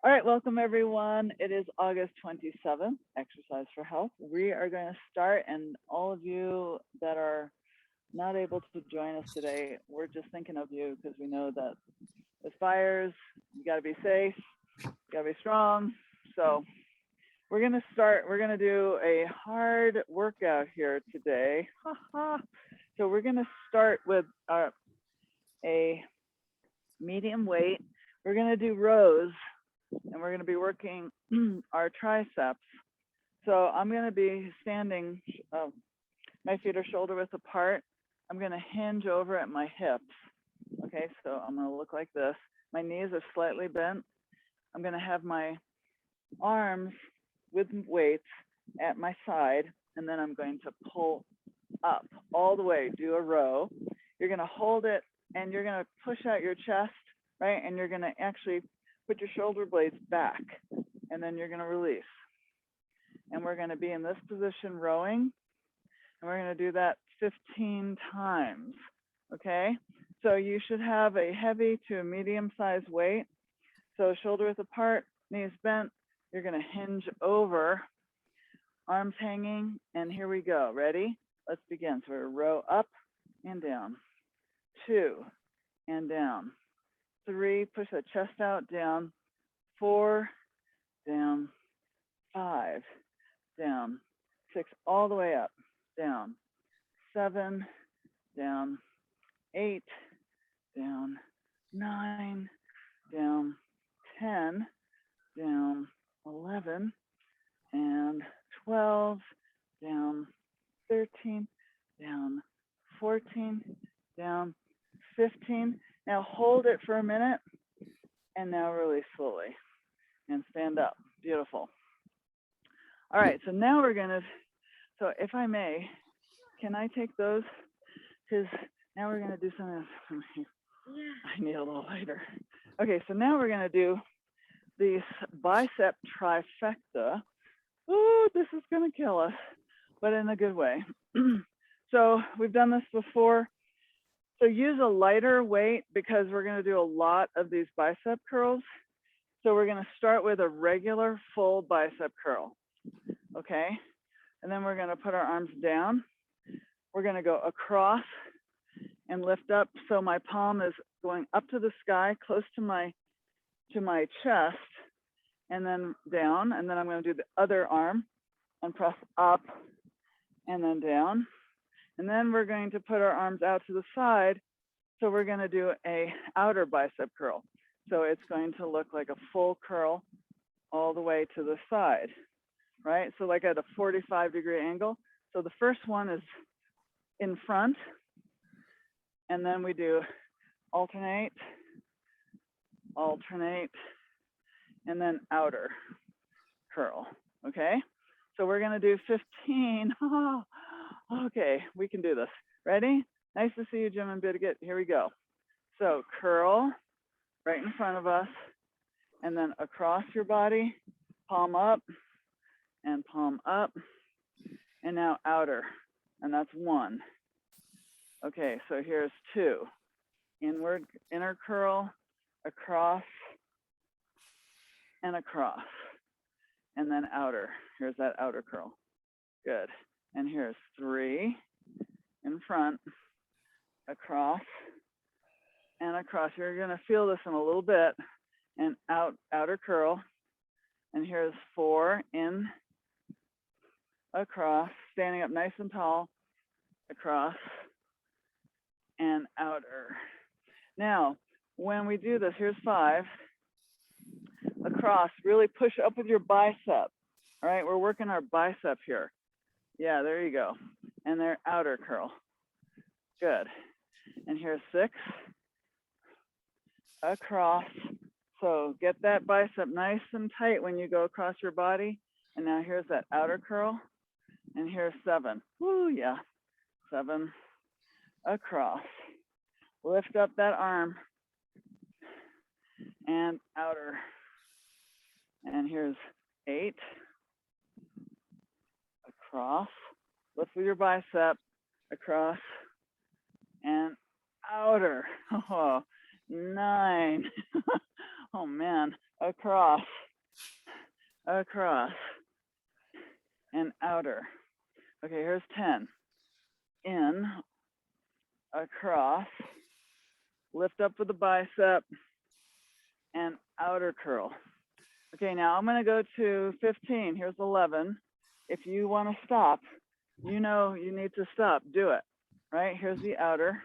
All right, welcome everyone. It is August 27th, Exercise for Health. We are going to start, and all of you that are not able to join us today, we're just thinking of you because we know that with fires, you got to be safe, you got to be strong. So we're going to start, we're going to do a hard workout here today. So we're going to start with a medium weight. We're going to do rows, and we're going to be working our triceps. So I'm going to be standing, my feet are shoulder width apart. I'm going to hinge over at my hips. Okay, so I'm going to look like this. My knees are slightly bent. I'm going to have my arms with weights at my side, and then I'm going to pull up all the way, do a row. You're going to hold it, and you're going to push out your chest, right? And you're going to actually put your shoulder blades back, and then you're going to release. And we're going to be in this position rowing, and we're going to do that 15 times, okay? So you should have a heavy to a medium-sized weight. So shoulder width apart, knees bent. You're going to hinge over, arms hanging, and here we go. Ready? Let's begin. So we're row up and down, 2 and down, 3, push the chest out, down, 4, down, 5, down, 6, all the way up, down, 7, down, 8, down, 9, down, 10, down, 11, and 12, down, 13, down, 14, down, 15. Now hold it for a minute, and now release slowly, and stand up. Beautiful. All right, so now we're gonna, so if I may, can I take those? Because now we're gonna do something. I need a little lighter. Okay, so now we're gonna do the Bicep Trifecta. Ooh, this is gonna kill us, but in a good way. So we've done this before. So use a lighter weight because we're going to do a lot of these bicep curls. So we're going to start with a regular full bicep curl, okay? And then we're going to put our arms down. We're going to go across and lift up. So my palm is going up to the sky, close to my chest, and then down. And then I'm going to do the other arm and press up and then down. And then we're going to put our arms out to the side. So we're going to do a outer bicep curl. So it's going to look like a full curl all the way to the side, right? So like at a 45-degree angle. So the first one is in front, and then we do alternate, alternate, and then outer curl, okay? So we're going to do 15. Okay, we can do this. Ready? Nice to see you, Jim and Bidget. Here we go. So curl right in front of us, and then across your body, palm up, and now outer, and that's 1. Okay, so here's 2. Inward, inner curl, across, and across, and then outer. Here's that outer curl. Good. And here's 3 in front, across, and across. You're gonna feel this in a little bit, and outer curl. And here's 4 in, across, standing up nice and tall, across, and outer. Now, when we do this, here's 5, across, really push up with your bicep. All right, we're working our bicep here. Yeah, there you go. And their outer curl. Good. And here's 6. Across. So get that bicep nice and tight when you go across your body. And now here's that outer curl. And here's 7. Woo, yeah. 7. Across. Lift up that arm. And outer. And here's 8. Across, lift with your bicep, across, and outer. Oh, 9. Oh man. across, across, and outer. Okay, here's 10. In, across, lift up with the bicep, and outer curl. Okay, now I'm gonna go to 15. Here's 11. If you wanna stop, you know you need to stop, do it, right? Here's the outer.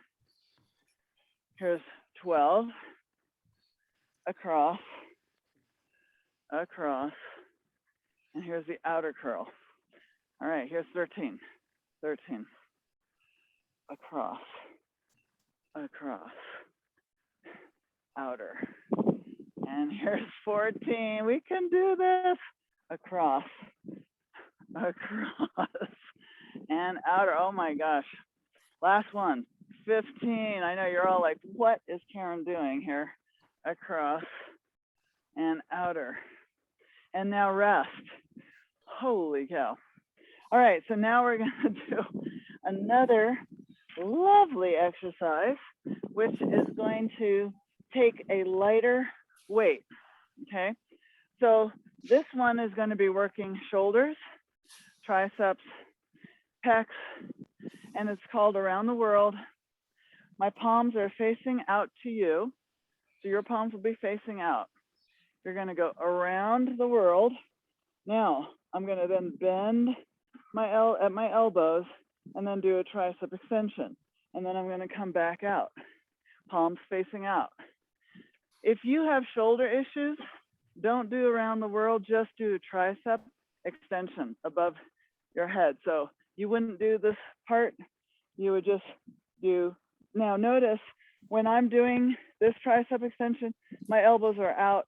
Here's 12, across, across, and here's the outer curl. All right, here's 13, 13, across, across, outer. And here's 14, we can do this, across, across, and outer, oh my gosh. Last one, 15, I know you're all like, what is Karen doing here? Across and outer. And now rest. Holy cow. All right, so now we're gonna do another lovely exercise, which is going to take a lighter weight, okay? So this one is gonna be working shoulders, triceps, pecs, and it's called Around the World. My palms are facing out to you, so your palms will be facing out. You're gonna go around the world. Now, I'm gonna then bend at my elbows and then do a tricep extension. And then I'm gonna come back out, palms facing out. If you have shoulder issues, don't do around the world, just do a tricep extension above your head. So you wouldn't do this part, you would just do, now notice when I'm doing this tricep extension, my elbows are out,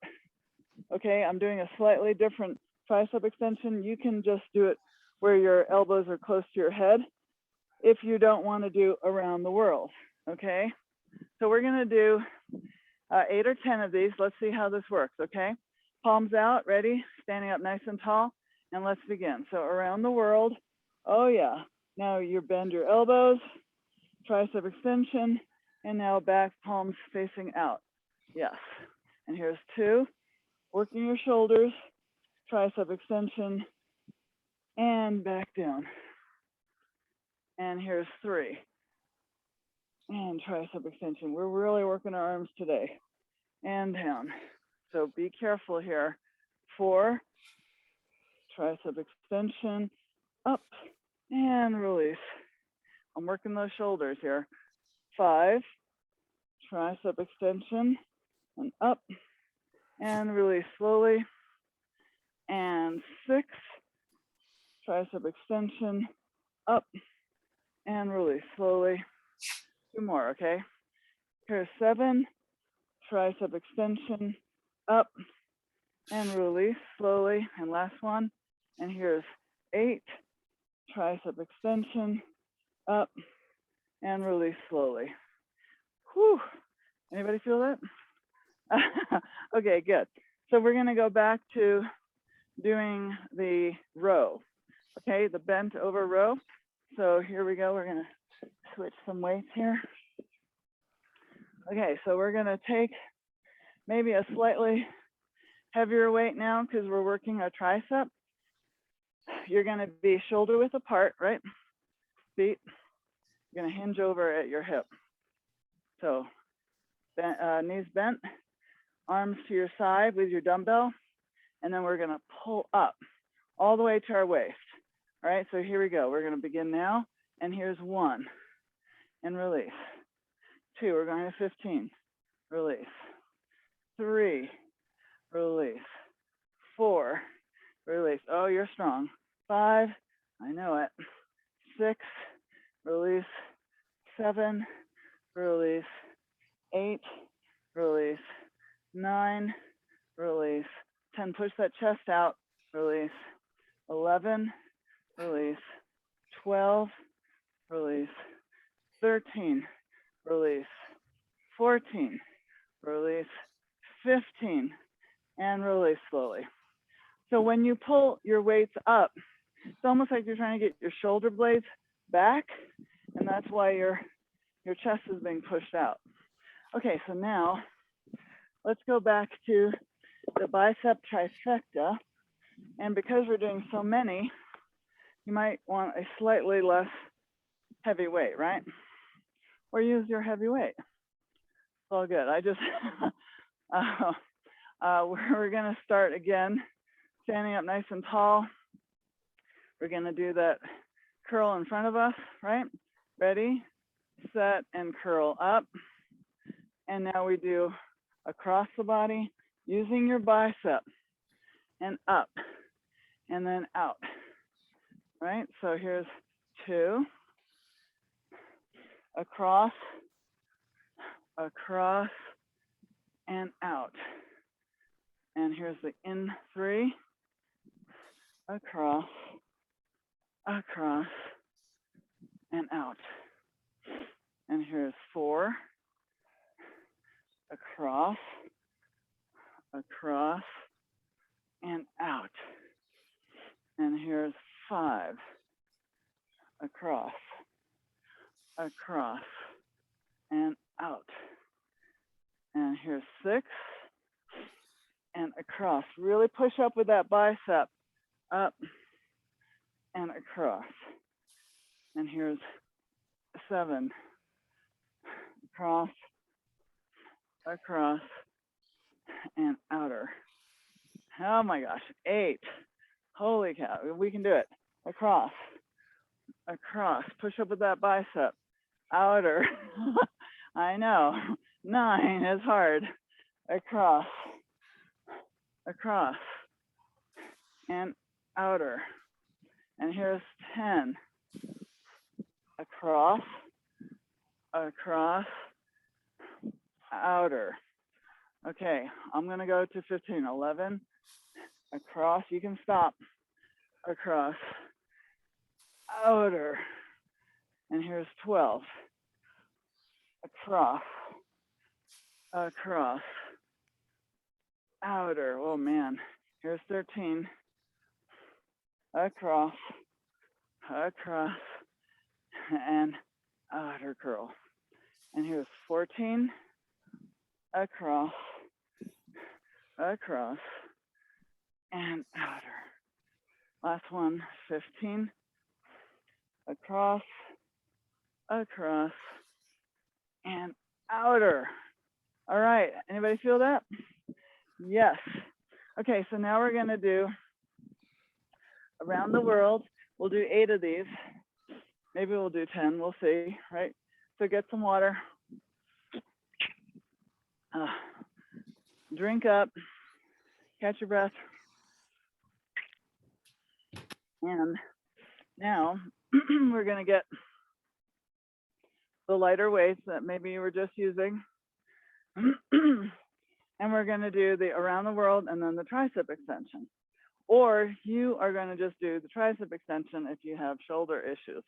okay? I'm doing a slightly different tricep extension. You can just do it where your elbows are close to your head if you don't want to do around the world, okay? So we're gonna do 8 or 10 of these. Let's see how this works, okay? Palms out, ready? Standing up nice and tall, and let's begin. So around the world, oh yeah. Now you bend your elbows, tricep extension, and now back, palms facing out. Yes, and here's 2. Working your shoulders, tricep extension, and back down. And here's 3. And tricep extension. We're really working our arms today. And down. So be careful here. 4, tricep extension, up, and release. I'm working those shoulders here. 5, tricep extension, and up, and release slowly. And 6, tricep extension, up, and release slowly. 2 more, okay? Here's 7, tricep extension, up, and release slowly. And last one. And here's 8, tricep extension, up, and release slowly. Whew. Anybody feel that? Okay, good. So we're gonna go back to doing the row, okay? The bent over row. So here we go, we're gonna switch some weights here. Okay, so we're gonna take maybe a slightly heavier weight now because we're working our tricep. You're gonna be shoulder width apart, right? Feet, you're gonna hinge over at your hip. So knees bent, arms to your side with your dumbbell, and then we're gonna pull up all the way to our waist. All right, so here we go. We're gonna begin now, and here's 1, and release. 2, we're going to 15, release. 3, release. 4, release. Oh, you're strong. 5, I know it. 6, release. 7, release. 8, release. 9, release. 10, push that chest out, release. 11, release. 12, release. 13, release. 14, release. 15, and release slowly. So when you pull your weights up, it's almost like you're trying to get your shoulder blades back, and that's why your chest is being pushed out. Okay, so now let's go back to the Bicep Trifecta. And because we're doing so many, you might want a slightly less heavy weight, right? Or use your heavy weight. It's all good. I just, we're gonna start again, standing up nice and tall. We're gonna do that curl in front of us, right? Ready, set, and curl up. And now we do across the body, using your bicep, and up, and then out, right? So here's 2, across, across, and out. And here's the in 3, across, across, and out. And here's 4, across, across, and out. And here's 5, across, across, and out. And here's 6, and across. Really push up with that bicep, up and across. And here's 7, across, across, and outer. Oh my gosh, 8. Holy cow, we can do it. Across, across, push up with that bicep, outer. I know, 9 is hard. Across, across, and outer. And here's 10, across, across, outer. Okay, I'm gonna go to 15, 11, across, you can stop, across, outer. And here's 12, across, across, outer. Oh man, here's 13, across, across, and outer curl. And here's 14, across, across, and outer. Last one, 15, across, across, and outer. All right, anybody feel that? Yes. Okay, so now we're gonna do around the world. We'll do 8 of these. Maybe we'll do 10, we'll see, right? So get some water. Drink up, catch your breath. And now we're gonna get the lighter weights that maybe you were just using. And we're gonna do the around the world and then the tricep extension. Or you are gonna just do the tricep extension if you have shoulder issues.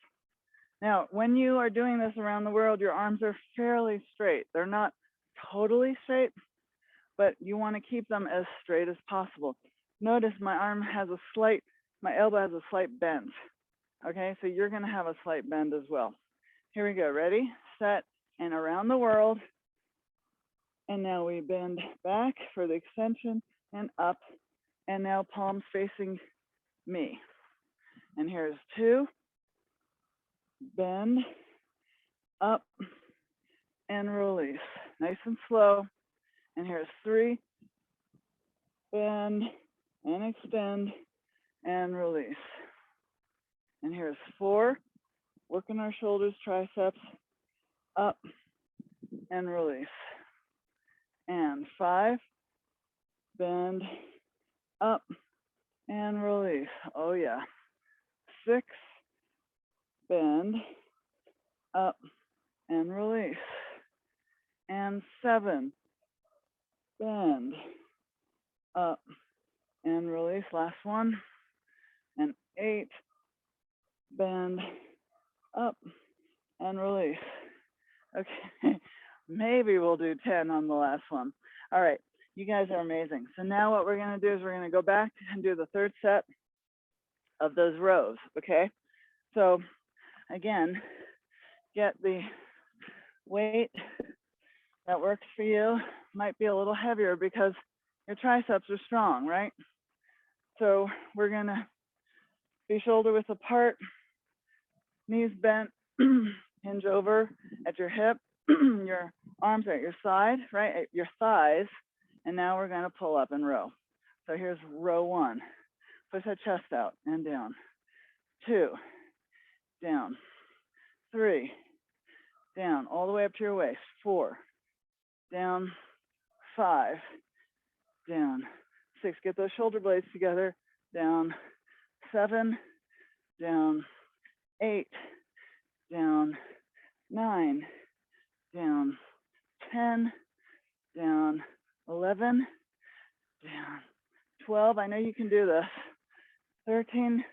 Now, when you are doing this around the world, your arms are fairly straight. They're not totally straight, but you wanna keep them as straight as possible. Notice my arm has a slight, my elbow has a slight bend. Okay, so you're gonna have a slight bend as well. Here we go, ready, set, and around the world. And now we bend back for the extension and up, and now palms facing me. And here's 2, bend, up, and release. Nice and slow. And here's 3, bend, and extend, and release. And here's 4, working our shoulders, triceps, up, and release. And 5, bend, up, and release. Oh yeah. 6, bend, up, and release. And 7, bend, up, and release. Last one. And 8, bend, up, and release. Okay, maybe we'll do 10 on the last one. All right, you guys are amazing. So now what we're gonna do is we're gonna go back and do the 3rd set of those rows, okay? So again, get the weight that works for you. Might be a little heavier because your triceps are strong, right? So we're gonna be shoulder width apart, knees bent, hinge over at your hip, your arms are at your side, right, at your thighs, and now we're gonna pull up and row. So here's row 1. Push that chest out and down. 2, down. 3, down, all the way up to your waist. 4, down. 5, down. 6, get those shoulder blades together. Down. 7, down. 8, down. 9, down. 10, down. 11, down. 12, I know you can do this. 13,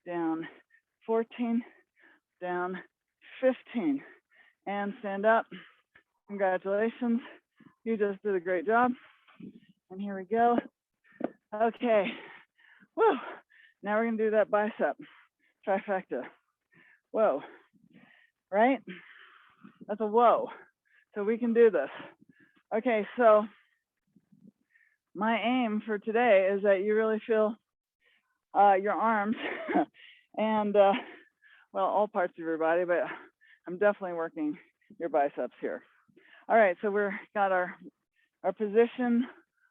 down. 14, down. 15, and stand up. Congratulations, you just did a great job. And here we go. Okay, whoa. Now we're gonna do that bicep trifecta. Whoa, right? That's a whoa. So we can do this. Okay, so my aim for today is that you really feel your arms and well, all parts of your body, but I'm definitely working your biceps here. All right, so we're got our position,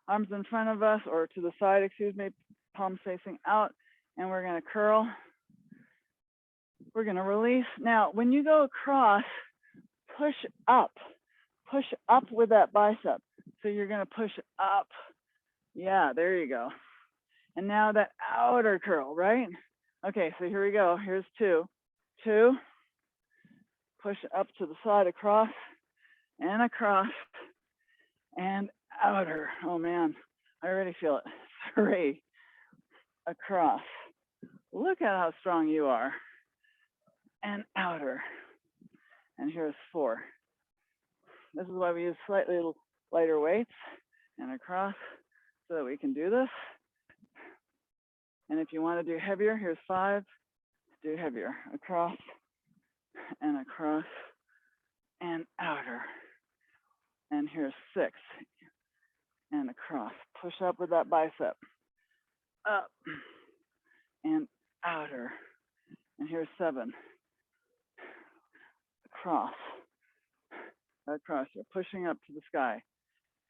arms in front of us or to the side, excuse me, palms facing out, and we're gonna curl. We're gonna release. Now, when you go across, push up with that bicep. So you're gonna push up. Yeah, there you go. And now that outer curl, right? Okay, so here we go. Here's 2. 2, push up to the side, across, and outer. Oh man, I already feel it. 3, across. Look at how strong you are. And outer. And here's 4. This is why we use slightly lighter weights and across so that we can do this. And if you want to do heavier, here's 5. Do heavier. Across and outer. And here's 6. And across. Push up with that bicep. Up and outer. And here's 7. Across. You're pushing up to the sky.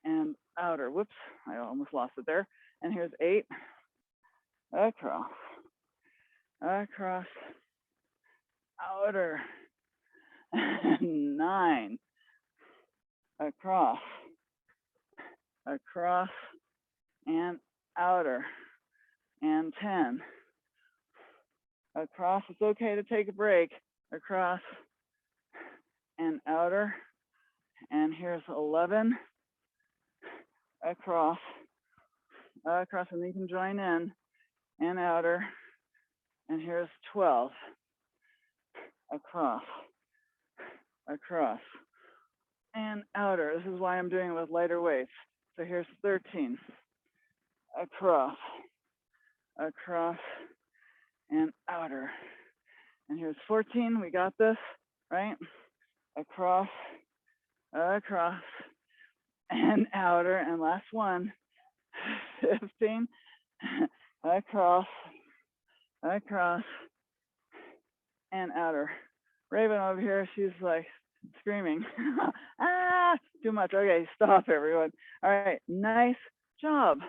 And outer. Whoops, I almost lost it there. And here's 8. Across. Outer. 9. Across. And outer. And 10. Across. It's okay to take a break. Across and outer. And here's 11. Across, and you can join in and outer. And here's 12. Across, and outer. This is why I'm doing it with lighter weights. So here's 13. Across, and outer. And here's 14. We got this, right? Across, and outer. And last one. 15. Across, and outer. Raven over here, she's like screaming. Ah, too much. Okay, stop everyone. All right, nice job.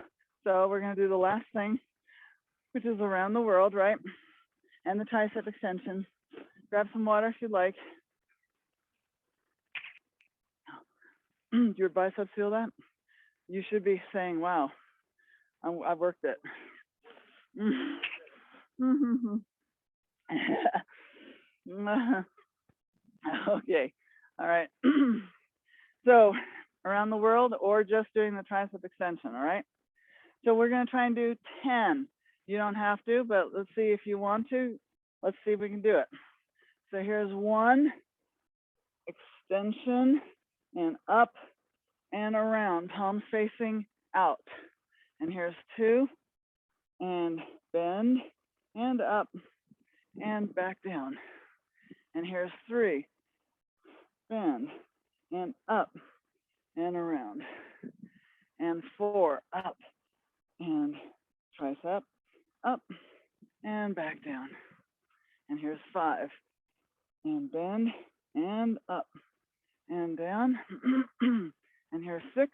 So we're gonna do the last thing, which is around the world, right? And the tricep extension. Grab some water if you'd like. Do your biceps feel that? You should be saying, wow, I've worked it. Okay, all right. So around the world or just doing the tricep extension, all right? So we're gonna try and do 10. You don't have to, but let's see if you want to. Let's see if we can do it. So here's 1, extension, and up and around, palms facing out. And here's 2, and bend, and up, and back down. And here's 3, bend, and up, and around. and 4, up, and tricep, up, and back down. And here's 5, and bend, and up, and down. And here's 6,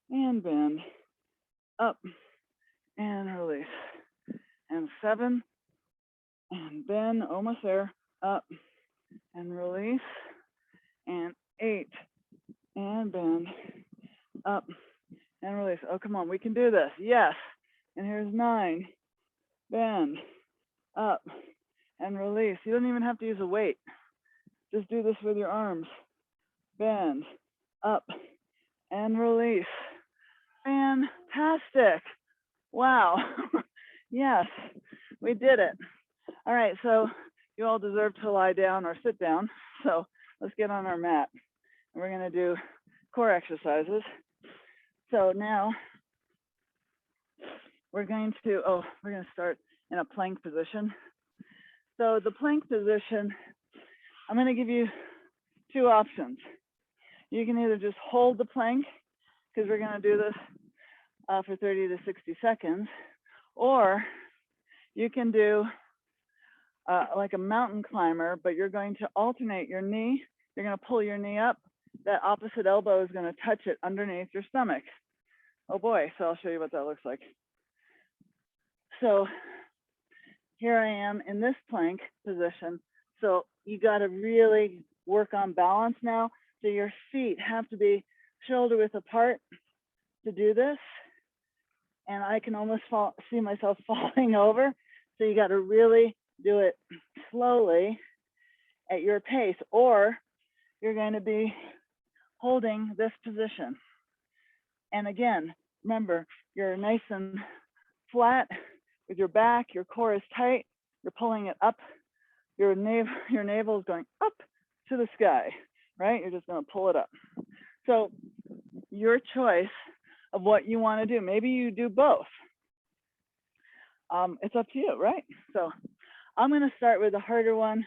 and bend, up, and release. And 7, and bend, almost there, up, and release. And 8, and bend, up, and release. Oh, come on, we can do this. Yes. And here's 9, bend, up, and release. You don't even have to use a weight. Just do this with your arms. Bend, up, and release. Fantastic. Wow. Yes, we did it. All right, so you all deserve to lie down or sit down. So let's get on our mat. We're going to do core exercises. So now we're going to start in a plank position. So the plank position, I'm going to give you 2 options. You can either just hold the plank, because we're going to do this for 30 to 60 seconds, or you can do like a mountain climber, but you're going to alternate your knee. You're going to pull your knee up. That opposite elbow is going to touch it underneath your stomach. Oh boy, so I'll show you what that looks like. So here I am in this plank position. So you got to really work on balance now. So your feet have to be shoulder width apart to do this. And I can almost see myself falling over. So you got to really do it slowly at your pace, or you're going to be holding this position. And again, remember, you're nice and flat with your back, your core is tight, you're pulling it up, your navel is going up to the sky, right? You're just going to pull it up. So your choice of what you want to do. Maybe you do both. It's up to you, right? So I'm going to start with the harder one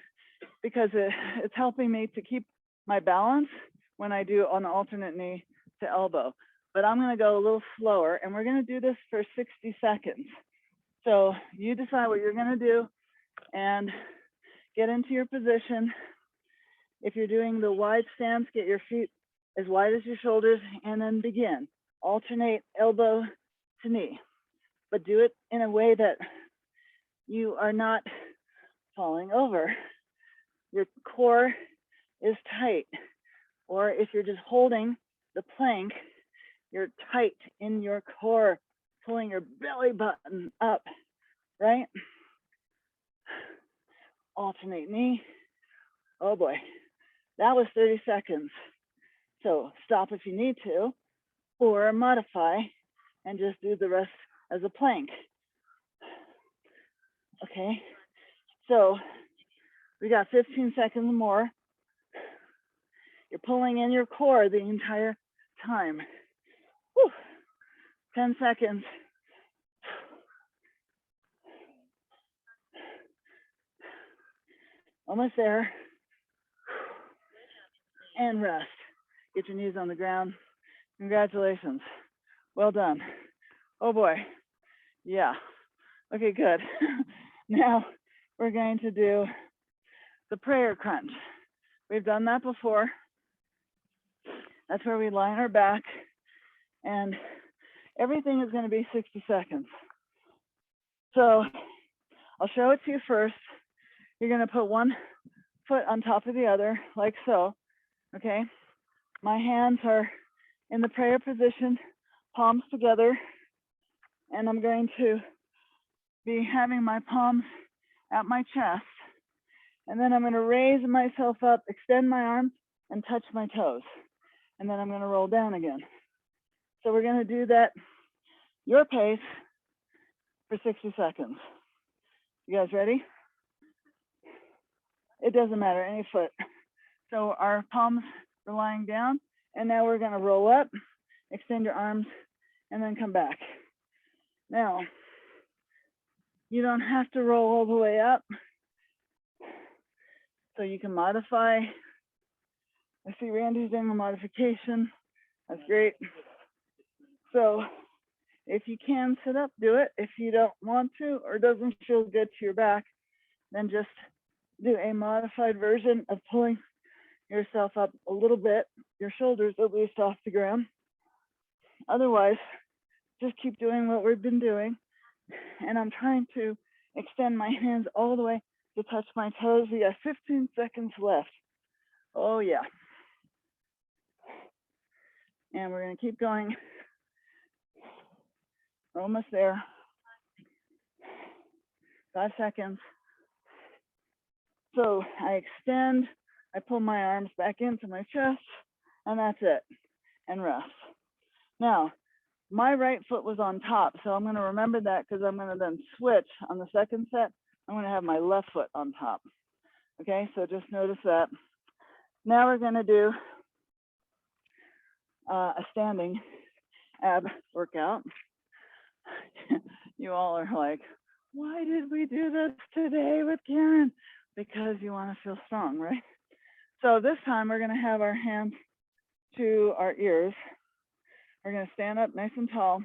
because it's helping me to keep my balance when I do an alternate knee to elbow. But I'm going to go a little slower, and we're going to do this for 60 seconds. So you decide what you're going to do and get into your position. If you're doing the wide stance, get your feet as wide as your shoulders, and then begin. Alternate elbow to knee, but do it in a way that you are not falling over. Your core is tight. Or if you're just holding the plank, you're tight in your core, pulling your belly button up, right? Alternate knee. Oh boy, that was 30 seconds. So stop if you need to, or modify and just do the rest as a plank. Okay, so we got 15 seconds more. You're pulling in your core the entire time. Whew. 10 seconds. Almost there. And rest. Get your knees on the ground. Congratulations. Well done. Oh boy. Yeah. Okay, good. Now we're going to do the prayer crunch. We've done that before. That's where we lie on our back, and everything is going to be 60 seconds. So I'll show it to you first. You're going to put one foot on top of the other, like so, okay? My hands are in the prayer position, palms together, and I'm going to be having my palms at my chest, and then I'm going to raise myself up, extend my arms, and touch my toes, and then I'm going to roll down again. So we're going to do that your pace for 60 seconds. You guys ready? It doesn't matter, any foot. So our palms are lying down, and now we're going to roll up, extend your arms, and then come back. Now, you don't have to roll all the way up, so you can modify. I see Randy's doing a modification. That's great. So if you can sit up, do it. If you don't want to or doesn't feel good to your back, then just do a modified version of pulling yourself up a little bit, your shoulders at least off the ground. Otherwise, just keep doing what we've been doing. And I'm trying to extend my hands all the way to touch my toes. We got 15 seconds left. Oh yeah. And we're gonna keep going. We're almost there. 5 seconds. So I extend, I pull my arms back into my chest, and that's it, and rest. Now, my right foot was on top, so I'm gonna remember that because I'm gonna then switch on the second set. I'm gonna have my left foot on top. Okay, so just notice that. Now we're gonna do a standing ab workout. You all are like, why did we do this today with Karen? Because you want to feel strong, right? So this time we're going to have our hands to our ears. We're going to stand up nice and tall.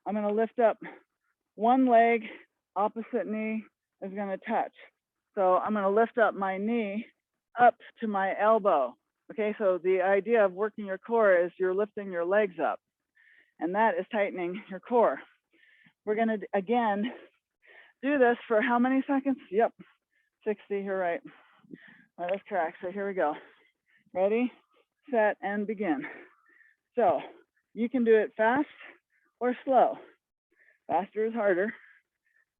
I'm going to lift up one leg, opposite knee is going to touch. So I'm going to lift up my knee up to my elbow. Okay, so the idea of working your core is you're lifting your legs up, and that is tightening your core. We're going to, again, do this for how many seconds? Yep, 60, you're right. That is correct. So here we go. Ready, set, and begin. So you can do it fast or slow. Faster is harder,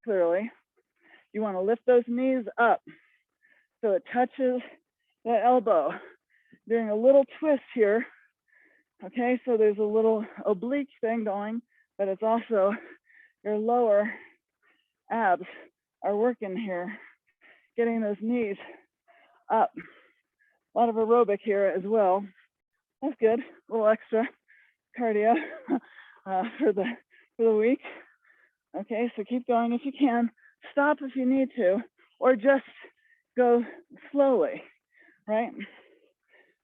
clearly. You want to lift those knees up so it touches the elbow. Doing a little twist here. Okay, so there's a little oblique thing going, but it's also your lower abs are working here, getting those knees up. A lot of aerobic here as well. That's good. A little extra cardio for the week. Okay, so keep going if you can. Stop if you need to, or just go slowly, right?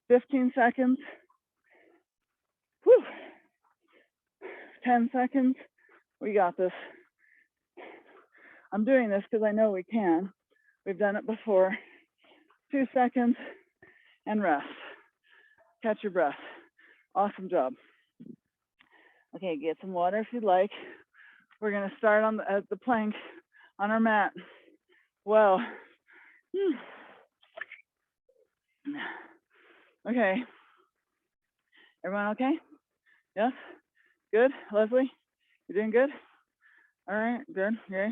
15 seconds. Whew. 10 seconds. We got this. I'm doing this because I know we can. We've done it before. 2 seconds and rest. Catch your breath. Awesome job. Okay, get some water if you'd like. We're going to start on the plank on our mat. Well, okay. Everyone okay? Yes? Good? Leslie? You doing good? All right, good. Okay.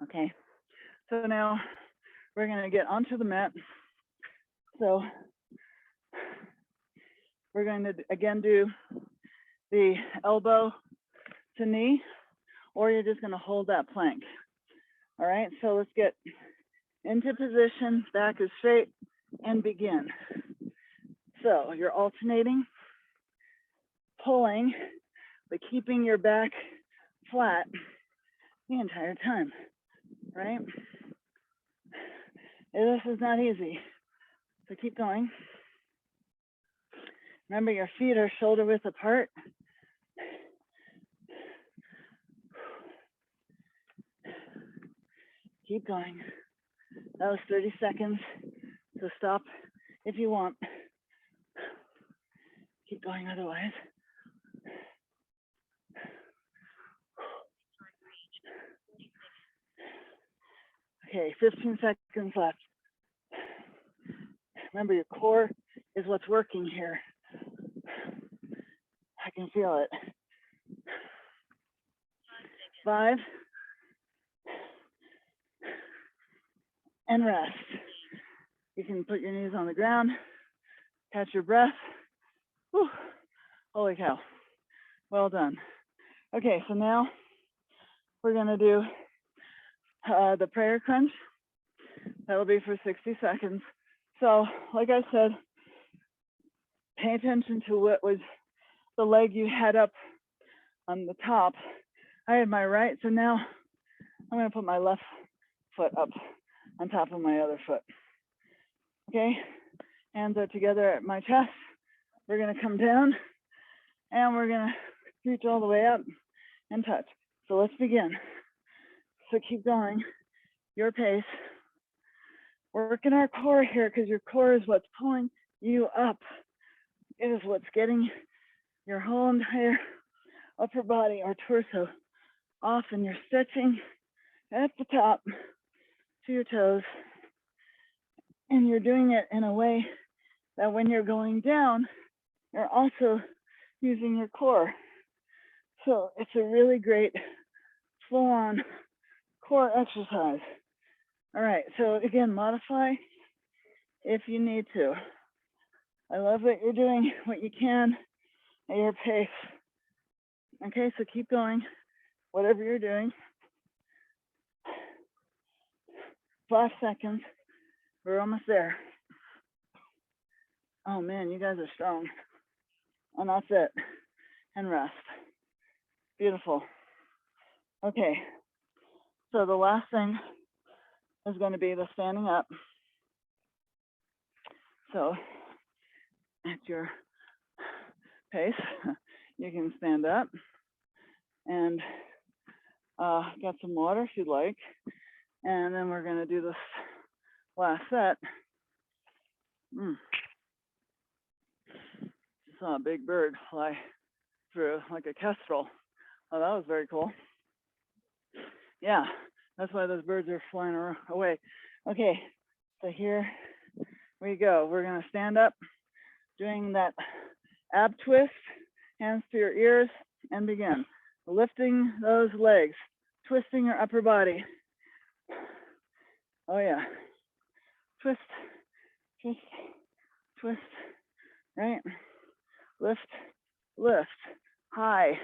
Okay. So now we're going to get onto the mat. So we're going to, again, do the elbow to knee, or you're just going to hold that plank. All right, so let's get into position, back is straight, and begin. So you're alternating, pulling, but keeping your back flat the entire time, right? This is not easy, so keep going. Remember, your feet are shoulder width apart. Keep going. That was 30 seconds, so stop if you want. Keep going otherwise. Okay, 15 seconds left. Remember, your core is what's working here. I can feel it. 5. And rest. You can put your knees on the ground, catch your breath. Whew. Holy cow. Well done. Okay, so now we're going to do the prayer crunch. That'll be for 60 seconds. So, like I said, pay attention to what was the leg you had up on the top. I had my right, so now I'm going to put my left foot up on top of my other foot. Okay, hands are together at my chest. We're going to come down And we're gonna reach all the way up and touch. So let's begin. So keep going, your pace. Working our core here because your core is what's pulling you up. It is what's getting your whole entire upper body or torso off, and you're stretching at the top to your toes. And you're doing it in a way that when you're going down, you're also using your core. So it's a really great full-on core exercise. All right, so again, modify if you need to. I love that you're doing what you can at your pace. Okay, so keep going, whatever you're doing. 5 seconds, we're almost there. Oh man, you guys are strong. And that's it, and rest. Beautiful. Okay, so the last thing is going to be the standing up. So at your pace, you can stand up and get some water if you'd like. And then we're going to do this last set. Saw a big bird fly through like a kestrel. Oh, that was very cool. Yeah, that's why those birds are flying away. Okay, so here we go. We're going to stand up, doing that ab twist, hands to your ears, and begin. Lifting those legs, twisting your upper body. Oh yeah. Twist, twist, twist, right? Lift, lift, high,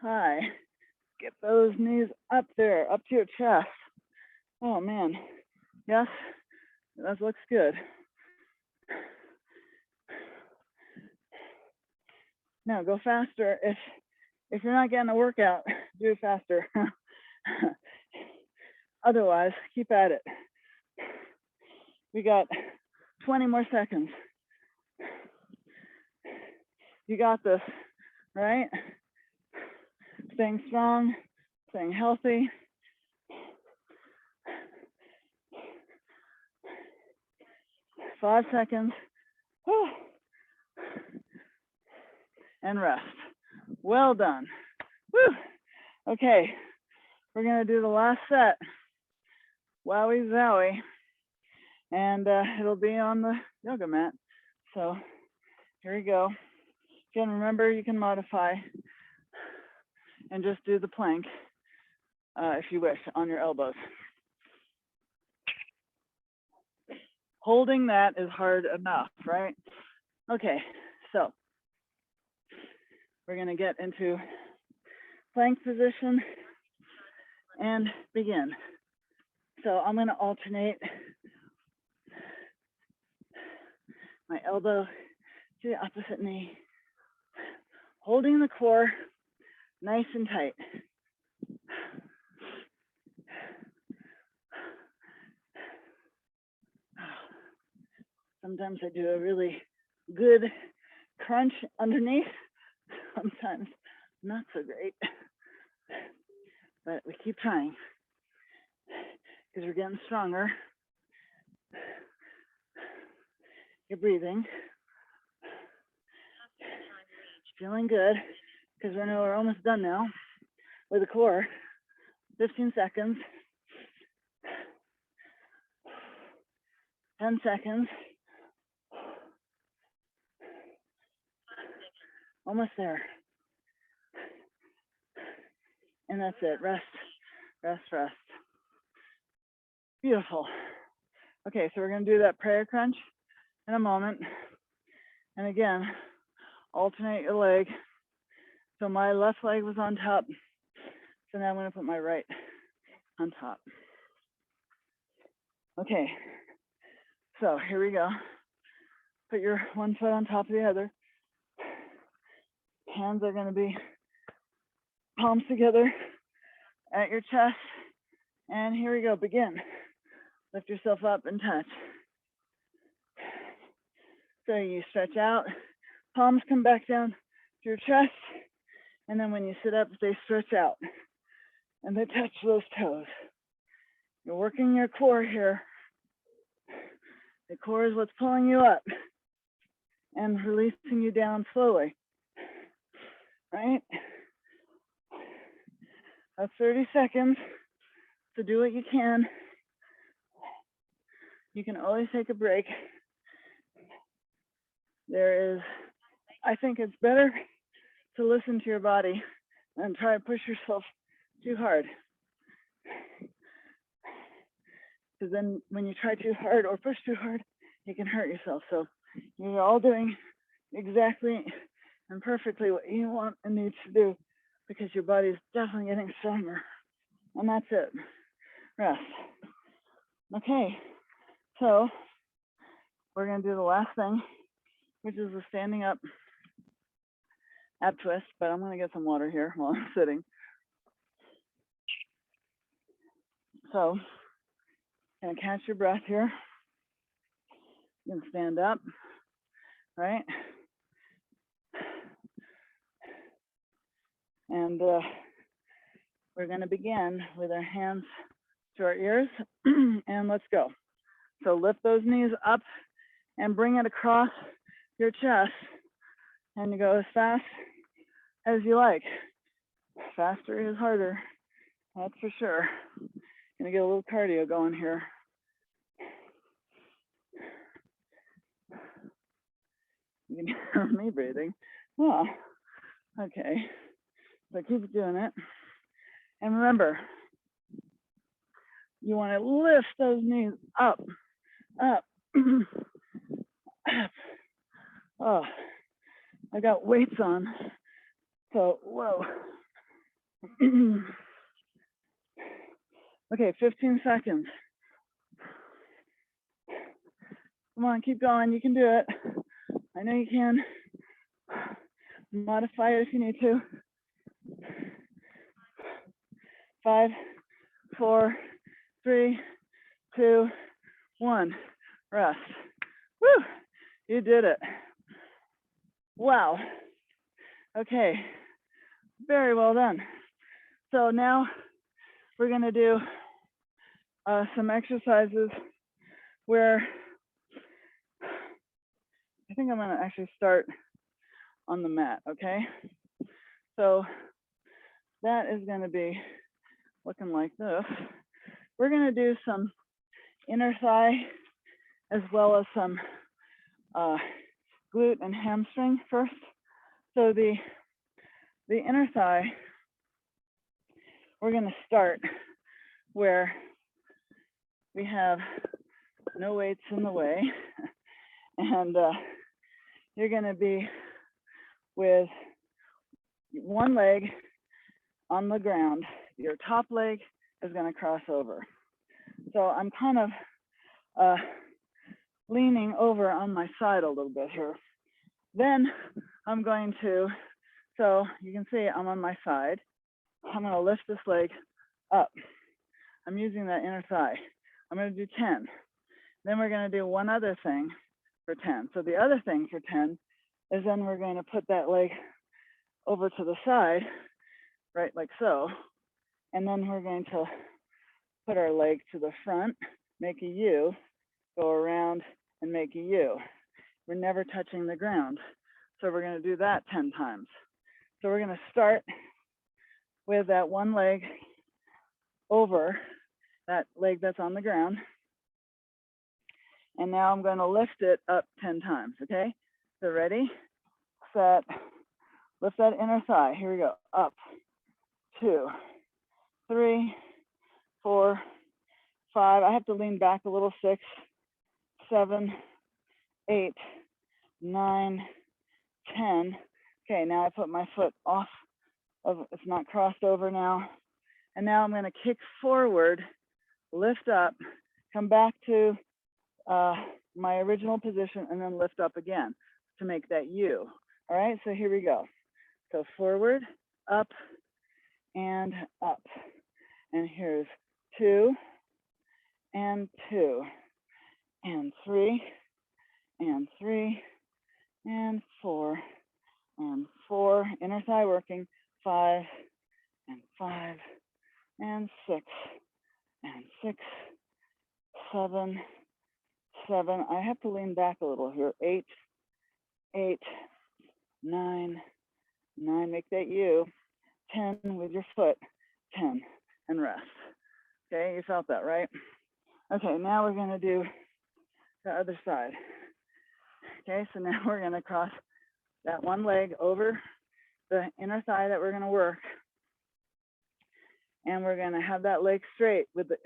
high. Get those knees up there, up to your chest. Oh man, yes, that looks good. Now go faster. If you're not getting a workout, do faster. Otherwise, keep at it. We got 20 more seconds. You got this, right? Staying strong, staying healthy. Five seconds. Whew. And rest. Well done. Woo. Okay, we're gonna do the last set. Wowie zowie. And it'll be on the yoga mat. So here we go. Again, remember you can modify and just do the plank if you wish on your elbows. Holding that is hard enough, right? Okay, so we're gonna get into plank position and begin. So I'm gonna alternate my elbow to the opposite knee, holding the core nice and tight. Sometimes I do a really good crunch underneath, sometimes not so great, but we keep trying because we're getting stronger. You're breathing, feeling good, because we know we're almost done now with the core. 15 seconds, 10 seconds, almost there. And that's it, rest, rest, rest. Beautiful. Okay, so we're gonna do that prayer crunch in a moment. And again, alternate your leg. So my left leg was on top. So now I'm gonna put my right on top. Okay, so here we go. Put your one foot on top of the other. Hands are gonna be palms together at your chest. And here we go, begin. Lift yourself up and touch. So you stretch out, palms come back down your chest. And then when you sit up, they stretch out and they touch those toes. You're working your core here. The core is what's pulling you up and releasing you down slowly, right? That's 30 seconds, so do what you can. You can always take a break. I think it's better to listen to your body than try to push yourself too hard. Because then when you try too hard or push too hard, you can hurt yourself. So you're all doing exactly and perfectly what you want and need to do, because your body is definitely getting stronger. And that's it. Rest. Okay, so we're going to do the last thing, which is the standing up ab twist, but I'm going to get some water here while I'm sitting. So, going to catch your breath here. You can stand up, right? And we're going to begin with our hands to our ears, and let's go. So lift those knees up and bring it across your chest, and you go as fast as you like. Faster is harder, that's for sure. Gonna get a little cardio going here. You can hear me breathing. Oh, okay. So keep doing it. And remember, you want to lift those knees up, up, up. Oh, I got weights on. So, whoa. Okay, 15 seconds. Come on, keep going. You can do it. I know you can. Modify it if you need to. 5, 4, 3, 2, 1. Rest. Woo! You did it. Wow. Okay. Very well done. So now we're going to do some exercises where I think I'm going to actually start on the mat, okay? So that is going to be looking like this. We're going to do some inner thigh as well as some glute and hamstring first. So the inner thigh, we're going to start where we have no weights in the way, and you're going to be with one leg on the ground. Your top leg is going to cross over. So I'm kind of leaning over on my side a little bit here. Then I'm going to, so you can see I'm on my side. I'm going to lift this leg up. I'm using that inner thigh. I'm going to do 10. Then we're going to do one other thing for 10. So the other thing for 10 is then we're going to put that leg over to the side, right, like so. And then we're going to put our leg to the front, make a U, go around and make a U. We're never touching the ground. So we're going to do that 10 times. So we're going to start with that one leg over that leg that's on the ground. And now I'm going to lift it up 10 times, okay? So ready, set, lift that inner thigh. Here we go. Up, 2, 3, 4, 5. I have to lean back a little. 6, 7, 8, 9, 10. Okay, now I put my foot off of, it's not crossed over now. And now I'm going to kick forward, lift up, come back to my original position, and then lift up again to make that U. All right, so here we go. So forward, up, and up. And here's 2, and 2, and 3, and 3, and 4, and 4, inner thigh working, 5 and 5 and 6 and 6, 7, 7. I have to lean back a little here. 8, 8, 9, 9. Make that U. 10 with your foot. 10 and rest. Okay, you felt that, right? Okay, now we're going to do the other side. Okay, so now we're going to cross that one leg over the inner thigh that we're going to work. And we're going to have that leg straight with the,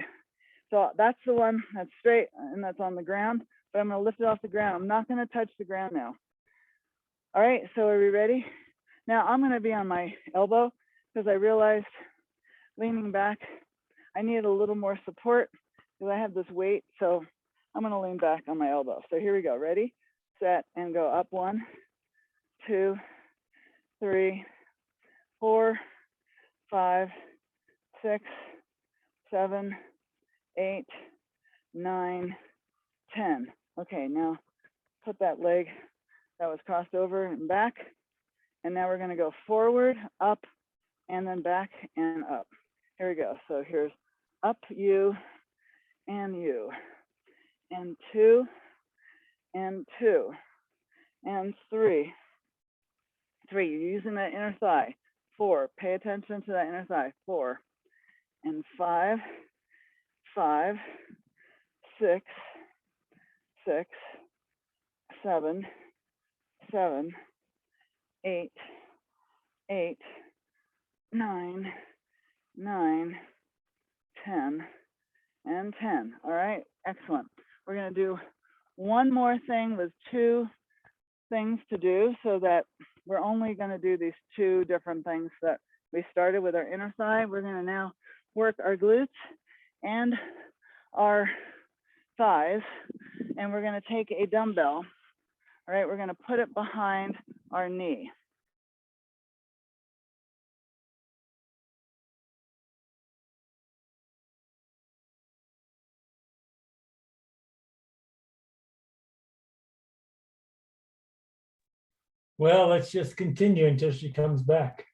so that's the one that's straight and that's on the ground, but I'm going to lift it off the ground. I'm not going to touch the ground now. All right, so are we ready? Now I'm going to be on my elbow because I realized leaning back, I need a little more support because I have this weight. So I'm going to lean back on my elbow. So here we go. Ready, set, and go up. 1, 2, 3, 4, 5, 6, 7, 8, 9, 10. Okay, now put that leg that was crossed over and back. And now we're going to go forward, up, and then back and up. Here we go. So here's up, U, and 2, and 2, and 3. 3, you're using that inner thigh. 4, pay attention to that inner thigh. 4, and 5, 5, 6, 6, 7, 7, 8, 8, 9, 9, 10, and 10. All right, excellent. We're going to do one more thing with 2 things to do so that we're only going to do these 2 different things that we started with our inner thigh. We're going to now work our glutes and our thighs, and we're going to take a dumbbell. All right, we're going to put it behind our knee. Well, let's just continue until she comes back.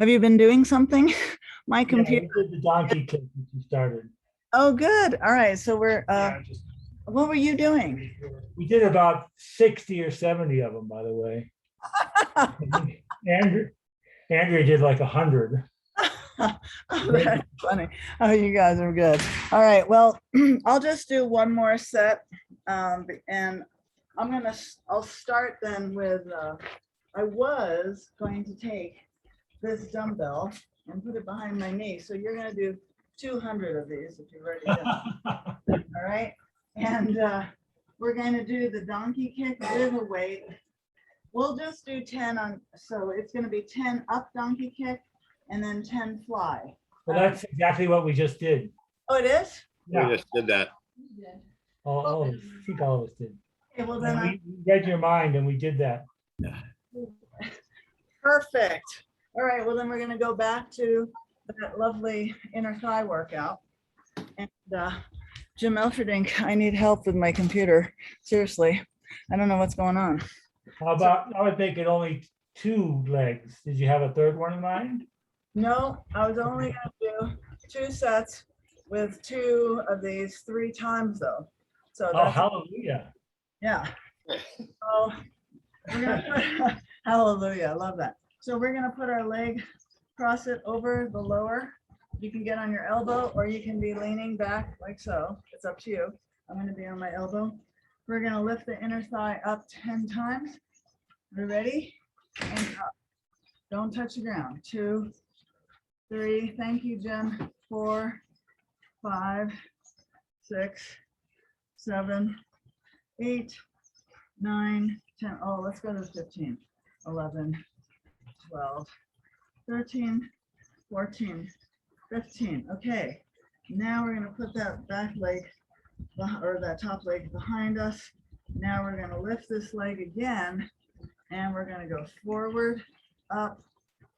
Have you been doing something? My computer. Yeah, we did the donkey kick that you started. Oh, good. All right. So we're, what were you doing? We did about 60 or 70 of them, by the way. Andrea did like 100. Oh, that's funny. Oh, you guys are good. All right. Well, I'll just do one more set. And I'll start then with, I was going to take this dumbbell and put it behind my knee. So you're going to do 200 of these if you've already done it. All right. And we're going to do the donkey kick with a weight. We'll just do 10 on, so it's going to be 10 up donkey kick and then 10 fly. Well, that's exactly what we just did. Oh, it is? We just did that. All of us, I think all of us did. Okay, well And then we read your mind and we did that. perfect. All right, well then we're going to go back to that lovely inner thigh workout. And Jim Elferdink, I need help with my computer. Seriously, I don't know what's going on. How about, I would make it only 2 legs. Did you have a third one in mind? No, I was only going to do 2 sets with 2 of these 3 times though. So Oh, that's, hallelujah. yeah. So we're gonna put, hallelujah, I love that. So we're gonna put our leg, cross it over the lower. You can get on your elbow or you can be leaning back like so. It's up to you. I'm gonna be on my elbow. We're gonna lift the inner thigh up 10 times. Are you ready? And up. Don't touch the ground. 2, 3, thank you, Jim. 4, 5, 6, 7, 8, 9, 10. Oh, let's go to 15, 11, 12, 13, 14, 15. Okay, now we're going to put that back leg or that top leg behind us. Now we're going to lift this leg again and we're going to go forward, up,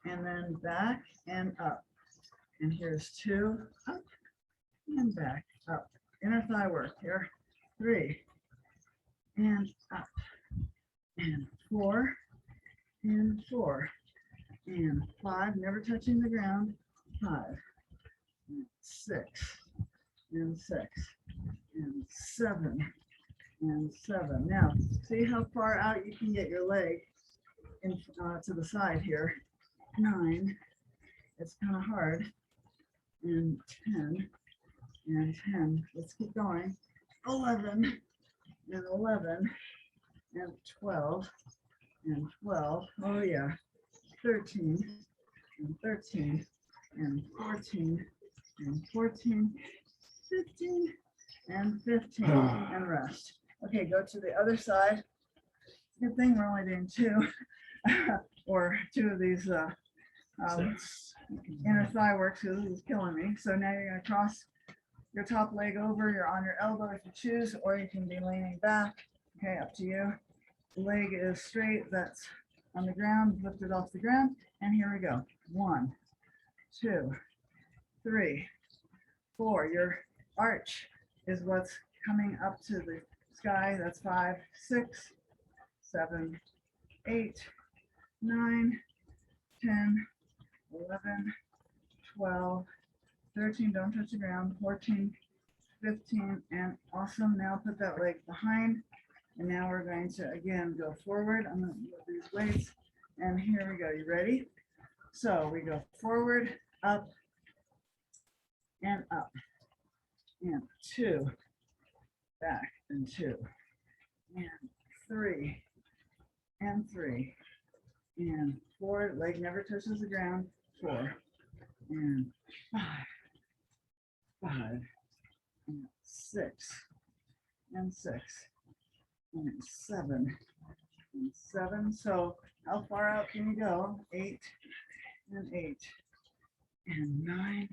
and then back and up. And here's 2, up and back, up. Inner thigh work here. 3 and up and 4 and 4 and 5, never touching the ground. 5 and 6 and 6 and 7 and 7. Now see how far out you can get your leg in to the side here. 9, it's kind of hard, and 10 and 10. Let's keep going. 11 and 11 and 12 and 12. Oh yeah. 13 and 13 and 14 and 14, 15 and 15 and rest. Okay, go to the other side. Good thing we're only doing 2 or 2 of these inner thigh work, so this is killing me. So now you're going to cross your top leg over, you're on your elbow if you choose, or you can be leaning back. Okay, up to you. The leg is straight, that's on the ground, lift it off the ground, and here we go. 1, 2, 3, 4. Your arch is what's coming up to the sky. That's 5, 6, 7, 8, 9, 10, 11, 12, 13, don't touch the ground, 14, 15, and awesome. Now put that leg behind, and now we're going to again go forward. I'm going to move these weights, and here we go. You ready? So we go forward, up, and up, and 2, back, and 2, and 3, and 3, and 4. Leg never touches the ground. 4, and 5, 5, and 6, and 6, and 7, and 7. So how far out can you go? 8, and 8, and 9,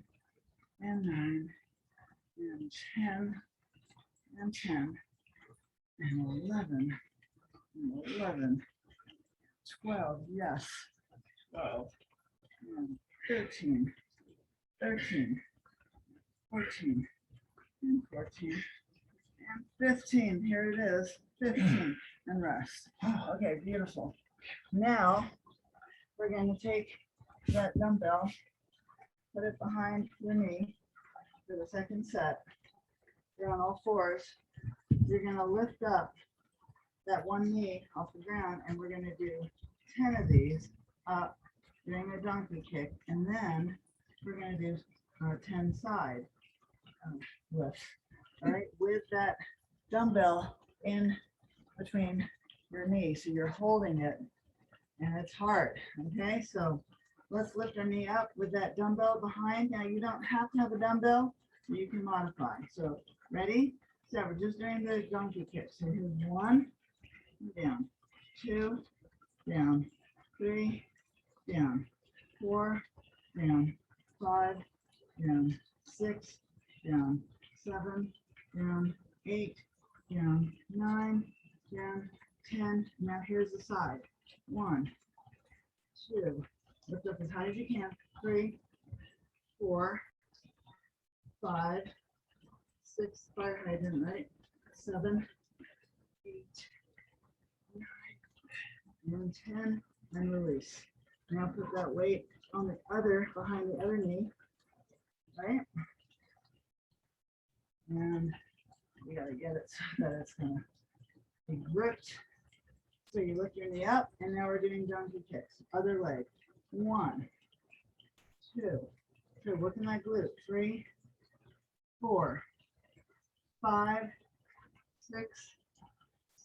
and 9, and 10, and 10, and 11, and 11, 12, yes, 12, and 13, 13, 14, and 14, and 15. Here it is, 15, and rest. Okay, beautiful. Now we're going to take that dumbbell, put it behind your knee for the second set. You're on all fours. You're going to lift up that one knee off the ground, and we're going to do 10 of these up, doing a donkey kick, and then we're going to do 10 side lifts. All right, with that dumbbell in between your knees, so you're holding it, and it's hard. Okay, so let's lift our knee up with that dumbbell behind. Now you don't have to have a dumbbell, you can modify. So ready? So we're just doing the donkey kicks. So here's 1, down, 2, down, 3, down, 4, down, 5, down, 6, down, 7, down, 8, down, 9, down, 10. Now here's the side. 1, 2, lift up as high as you can. 3, 4, 5, 6, fire hydrant, right? 7, 8, 9, and 10, and release. Now put that weight on the other, behind the other knee, right? And you gotta get it so that it's gonna be gripped. So you lift your knee up, and now we're doing donkey kicks. Other leg. 1, 2. So working that glute. 3, 4, 5, 6,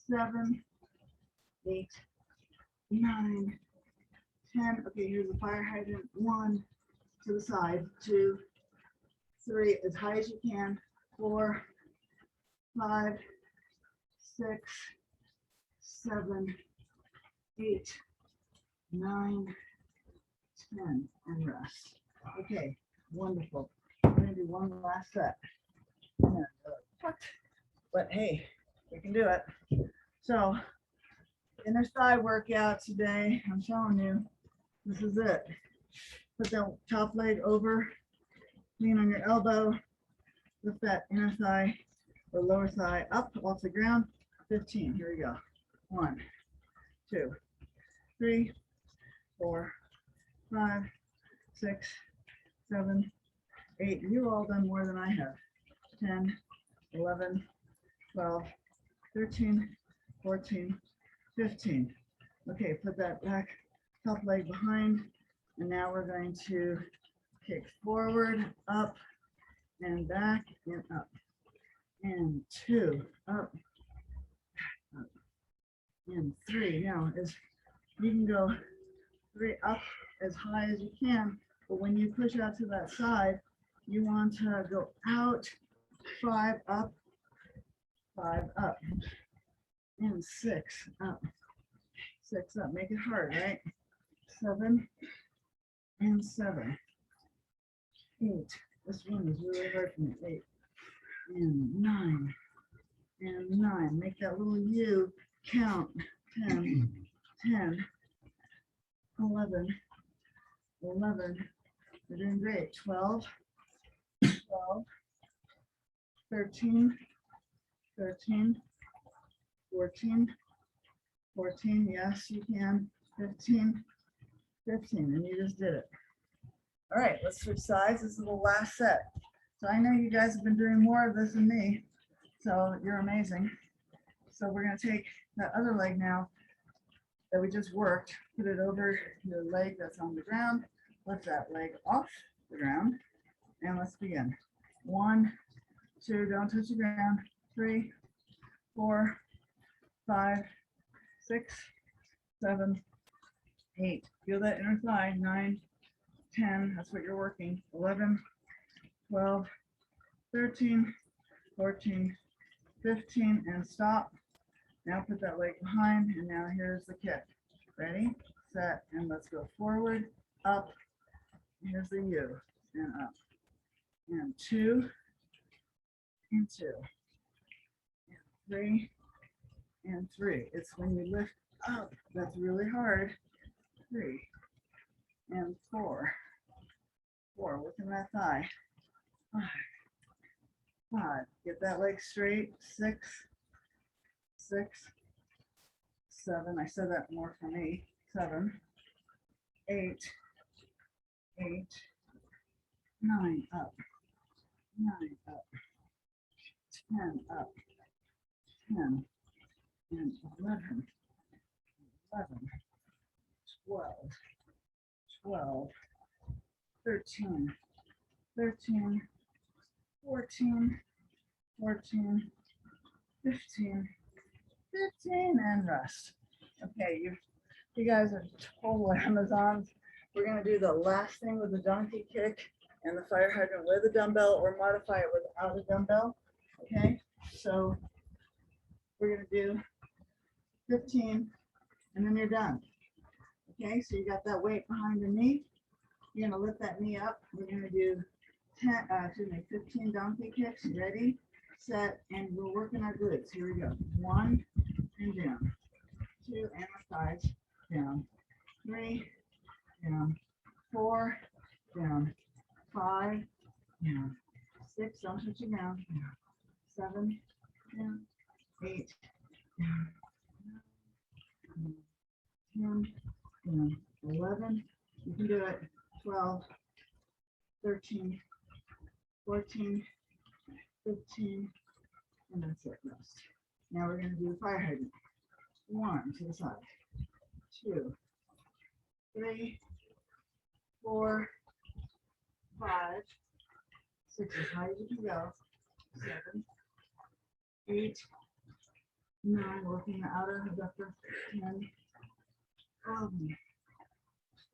7, 8, 9, 10. Okay, here's the fire hydrant. 1 to the side. 2, 3, as high as you can. 4, 5, 6, 7, 8, 9, 10, and rest. Okay, wonderful. We're gonna do one last set. But hey, we can do it. So, inner thigh workout today. I'm telling you, this is it. Put that top leg over, lean on your elbow, lift that inner thigh or lower thigh up off the ground. 15. Here we go. 1, 2, 3, 4, 5, 6, 7, 8. You've all done more than I have. 10, 11, 12, 13, 14, 15. Okay, put that back top leg behind. And now we're going to kick forward, up, and back, and up. And 2, up, up, and 3. Now, as you can go 3 up as high as you can, but when you push out to that side, you want to go out, 5 up, 5 up, and 6 up, 6 up. Make it hard, right? 7 and 7, 8. This one is really hard for me. 8 and 9 and 9. Make that little U count. 10, 10, 11, 11. You're doing great. 12, 12, 13, 13, 14, 14. Yes, you can. 15, 15. And you just did it. All right, let's switch sides. This is the last set. So I know you guys have been doing more of this than me. So you're amazing. So we're going to take that other leg now that we just worked, put it over the leg that's on the ground, lift that leg off the ground, and let's begin. 1, 2, don't touch the ground. 3, 4, 5, 6, 7, 8. Feel that inner thigh. 9, 10. That's what you're working. 11, 12, 13, 14, 15, and stop. Now put that leg behind, and now here's the kick. Ready, set, and let's go forward, up. Here's the U, and up, and 2, and 2, and 3, and 3. It's when you lift up that's really hard. 3, and 4, 4. Working that thigh. 5, 5. Get that leg straight. 6, 6, 7. I said that more for me. 7, 8, 8, 9 up, 9 up, 10 up, 10, and 11, 11, 12, 12, 13, 13, 14, 14, 15, 15, and rest. Okay, you guys are total Amazons. we're gonna do the last thing with the donkey kick and the fire hydrant with a dumbbell, or modify it without a dumbbell. Okay, so we're gonna do 15 and then you're done. Okay, so you got that weight behind the knee. You're gonna lift that knee up. We're gonna do 15 donkey kicks. Ready, set, and we're working our glutes. Here we go. 1 and down. 2 and the thighs down. 3 down. 4 down. 5 down. 6, don't touch it down. 7 down. 8 down. 10 down. 11, you can do it. 12, 13, 14, 15, and that's it. Rest. Now we're going to do the fire hydrant. 1 to the side, 2, 3, 4, 5, 6, as high as you can go, 7, 8, 9, working the outer abductor, 10, 11,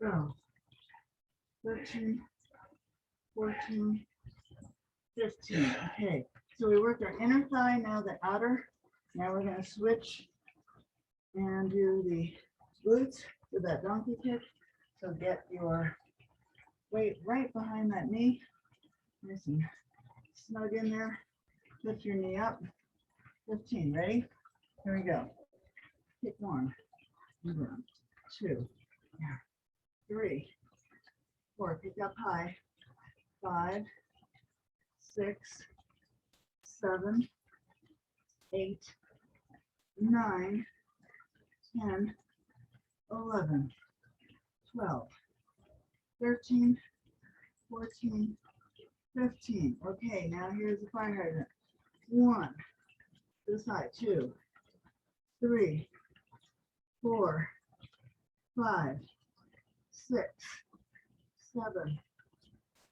12, 13, 14, 15. Okay, so we worked our inner thigh, now the outer. Now we're going to switch and do the glutes with that donkey kick. So get your weight right behind that knee. Nice and snug in there. Lift your knee up. 15, ready? Here we go. Kick 1, and down. 2, 3, 4, pick up high. 5, 6, 7, 8, 9, 10, 11, 12, 13, 14, 15. Okay, now here's the fire hydrant. 1, this side, 2, 3, 4, 5, 6, 7,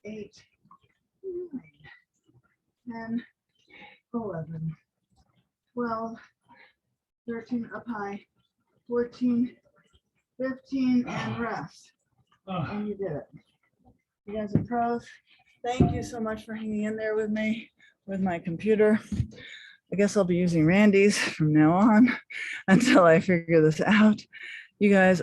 8, 9, 10, 11, 12, 13, up high, 14, 15, and rest. And you did it. You guys are pros. Thank you so much for hanging in there with me with my computer. I guess I'll be using Randy's from now on until I figure this out. You guys